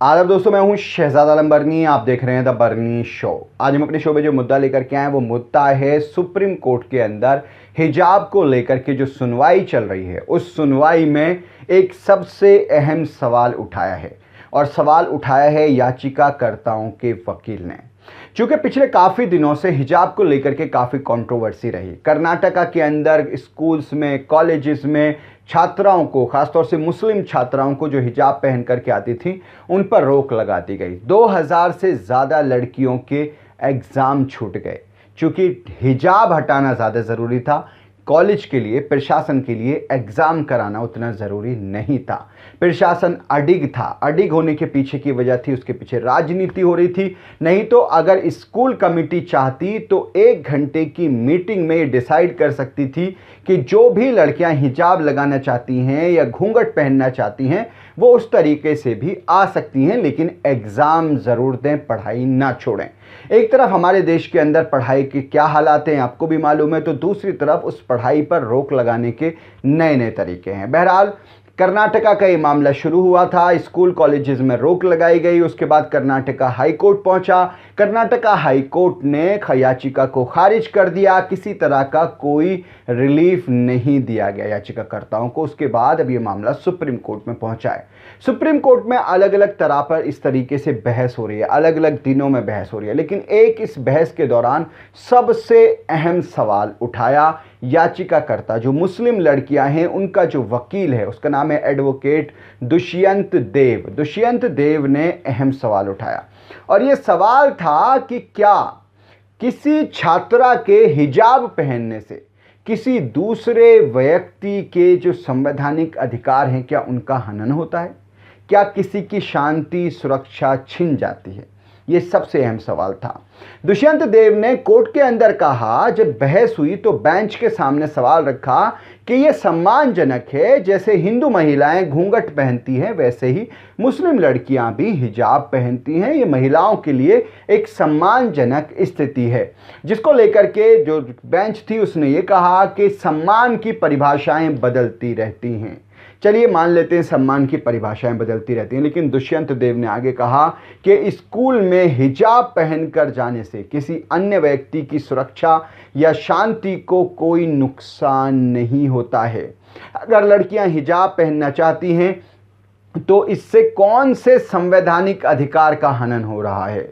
आदाब दोस्तों, मैं हूं शहजाद आलम बरनी। आप देख रहे हैं द बरनी शो। आज हम अपने शो में जो मुद्दा लेकर के आए वो मुद्दा है सुप्रीम कोर्ट के अंदर हिजाब को लेकर के जो सुनवाई चल रही है, उस सुनवाई में एक सबसे अहम सवाल उठाया है और सवाल उठाया है याचिकाकर्ताओं के वकील ने। चूंकि पिछले काफ़ी दिनों से हिजाब को लेकर के काफ़ी कंट्रोवर्सी रही। कर्नाटका के अंदर स्कूल्स में, कॉलेजेस में छात्राओं को, खासतौर से मुस्लिम छात्राओं को जो हिजाब पहन करके आती थी, उन पर रोक लगा दी गई। 2000 से ज़्यादा लड़कियों के एग्ज़ाम छूट गए। चूँकि हिजाब हटाना ज़्यादा ज़रूरी था, कॉलेज के लिए, प्रशासन के लिए एग्ज़ाम कराना उतना ज़रूरी नहीं था। प्रशासन अडिग था। अडिग होने के पीछे की वजह थी, उसके पीछे राजनीति हो रही थी। नहीं तो अगर स्कूल कमेटी चाहती तो 1 घंटे की मीटिंग में ये डिसाइड कर सकती थी कि जो भी लड़कियां हिजाब लगाना चाहती हैं या घूंघट पहनना चाहती हैं वो उस तरीके से भी आ सकती हैं, लेकिन एग्ज़ाम ज़रूर दें, पढ़ाई ना छोड़ें। एक तरफ हमारे देश के अंदर पढ़ाई के क्या हालात हैं आपको भी मालूम है, तो दूसरी तरफ उस पढ़ाई पर रोक लगाने के नए नए तरीके हैं। बहरहाल कर्नाटका का ये मामला शुरू हुआ था, स्कूल कॉलेजेस में रोक लगाई गई। उसके बाद कर्नाटका हाई कोर्ट पहुंचा। कर्नाटका हाई कोर्ट ने याचिका को खारिज कर दिया। किसी तरह का कोई रिलीफ नहीं दिया गया याचिकाकर्ताओं को। उसके बाद अब ये मामला सुप्रीम कोर्ट में पहुंचा है। सुप्रीम कोर्ट में अलग अलग तरह पर इस तरीके से बहस हो रही है, अलग अलग दिनों में बहस हो रही है, लेकिन एक इस बहस के दौरान सबसे अहम सवाल उठाया याचिकाकर्ता जो मुस्लिम लड़कियां हैं, उनका जो वकील है उसका नाम है एडवोकेट दुष्यंत देव। दुष्यंत देव ने अहम सवाल उठाया और यह सवाल था कि क्या किसी छात्रा के हिजाब पहनने से किसी दूसरे व्यक्ति के जो संवैधानिक अधिकार हैं, क्या उनका हनन होता है? क्या किसी की शांति सुरक्षा छिन जाती है? ये सबसे अहम सवाल था। दुष्यंत देव ने कोर्ट के अंदर कहा, जब बहस हुई तो बेंच के सामने सवाल रखा कि यह सम्मानजनक है, जैसे हिंदू महिलाएं घूंघट पहनती हैं वैसे ही मुस्लिम लड़कियां भी हिजाब पहनती हैं। ये महिलाओं के लिए एक सम्मानजनक स्थिति है। जिसको लेकर के जो बेंच थी उसने ये कहा कि सम्मान की परिभाषाएं बदलती रहती हैं। चलिए मान लेते हैं सम्मान की परिभाषाएं बदलती रहती हैं, लेकिन दुष्यंत देव ने आगे कहा कि स्कूल में हिजाब पहनकर जाने से किसी अन्य व्यक्ति की सुरक्षा या शांति को कोई नुकसान नहीं होता है। अगर लड़कियां हिजाब पहनना चाहती हैं तो इससे कौन से संवैधानिक अधिकार का हनन हो रहा है?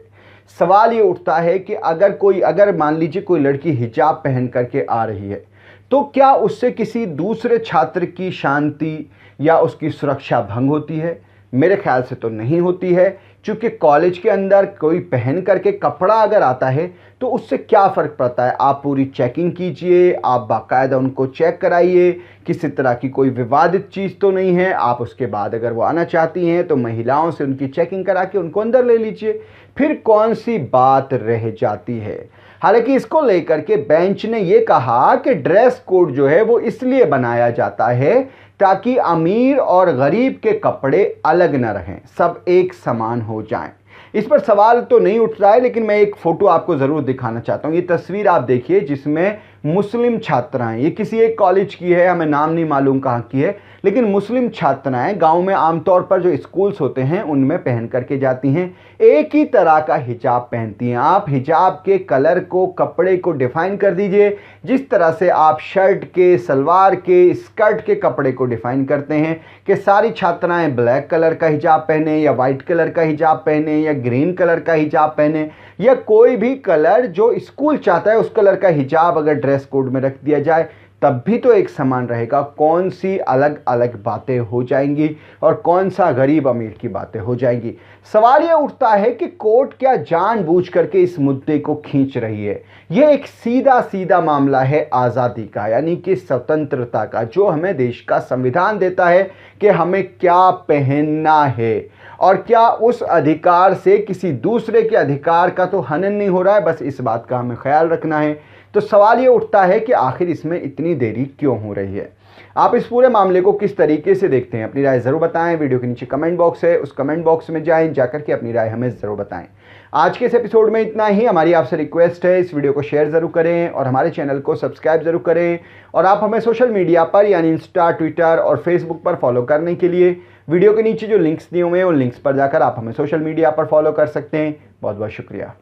सवाल ये उठता है कि अगर मान लीजिए कोई लड़की हिजाब पहन करके आ रही है तो क्या उससे किसी दूसरे छात्र की शांति या उसकी सुरक्षा भंग होती है? मेरे ख्याल से तो नहीं होती है। क्योंकि कॉलेज के अंदर कोई पहन करके कपड़ा अगर आता है तो उससे क्या फ़र्क पड़ता है? आप पूरी चेकिंग कीजिए, आप बाकायदा उनको चेक कराइए, किसी तरह की कोई विवादित चीज़ तो नहीं है। आप उसके बाद अगर वो आना चाहती हैं तो महिलाओं से उनकी चेकिंग करा के उनको अंदर ले लीजिए। फिर कौन सी बात रह जाती है? हालांकि इसको लेकर के बेंच ने यह कहा कि ड्रेस कोड जो है वो इसलिए बनाया जाता है ताकि अमीर और गरीब के कपड़े अलग न रहें, सब एक समान हो जाएं। इस पर सवाल तो नहीं उठ रहा है, लेकिन मैं एक फ़ोटो आपको ज़रूर दिखाना चाहता हूँ। ये तस्वीर आप देखिए जिसमें मुस्लिम छात्राएं, ये किसी एक कॉलेज की है, हमें नाम नहीं मालूम कहाँ की है, लेकिन मुस्लिम छात्राएं गांव में आमतौर पर जो स्कूल्स होते हैं उनमें पहन करके जाती हैं। एक ही तरह का हिजाब पहनती हैं। आप हिजाब के कलर को, कपड़े को डिफ़ाइन कर दीजिए जिस तरह से आप शर्ट के, सलवार के, स्कर्ट के कपड़े को डिफ़ाइन करते हैं कि सारी छात्राएं ब्लैक कलर का हिजाब पहने या वाइट कलर का हिजाब पहने या ग्रीन कलर का हिजाब पहने या कोई भी कलर जो स्कूल चाहता है उस कलर का हिजाब अगर ड्रेस कोड में रख दिया जाए तब भी तो एक समान रहेगा। कौन सी अलग अलग बातें हो जाएंगी और कौन सा गरीब अमीर की बातें हो जाएंगी? सवाल यह उठता है कि कोर्ट क्या जानबूझ करके इस मुद्दे को खींच रही है? यह एक सीधा सीधा मामला है आज़ादी का, यानी कि स्वतंत्रता का, जो हमें देश का संविधान देता है कि हमें क्या पहनना है और क्या उस अधिकार से किसी दूसरे के अधिकार का तो हनन नहीं हो रहा है। बस इस बात का हमें ख्याल रखना है। तो सवाल ये उठता है कि आखिर इसमें इतनी देरी क्यों हो रही है? आप इस पूरे मामले को किस तरीके से देखते हैं? अपनी राय ज़रूर बताएं। वीडियो के नीचे कमेंट बॉक्स है, उस कमेंट बॉक्स में जाकर के अपनी राय हमें ज़रूर बताएं। आज के इस एपिसोड में इतना ही। हमारी आपसे रिक्वेस्ट है, इस वीडियो को शेयर ज़रूर करें और हमारे चैनल को सब्सक्राइब ज़रूर करें। और आप हमें सोशल मीडिया पर यानी इंस्टा, ट्विटर और फेसबुक पर फॉलो करने के लिए वीडियो के नीचे जो लिंक्स दिए हुए हैं उन लिंक्स पर जाकर आप हमें सोशल मीडिया पर फॉलो कर सकते हैं। बहुत बहुत शुक्रिया।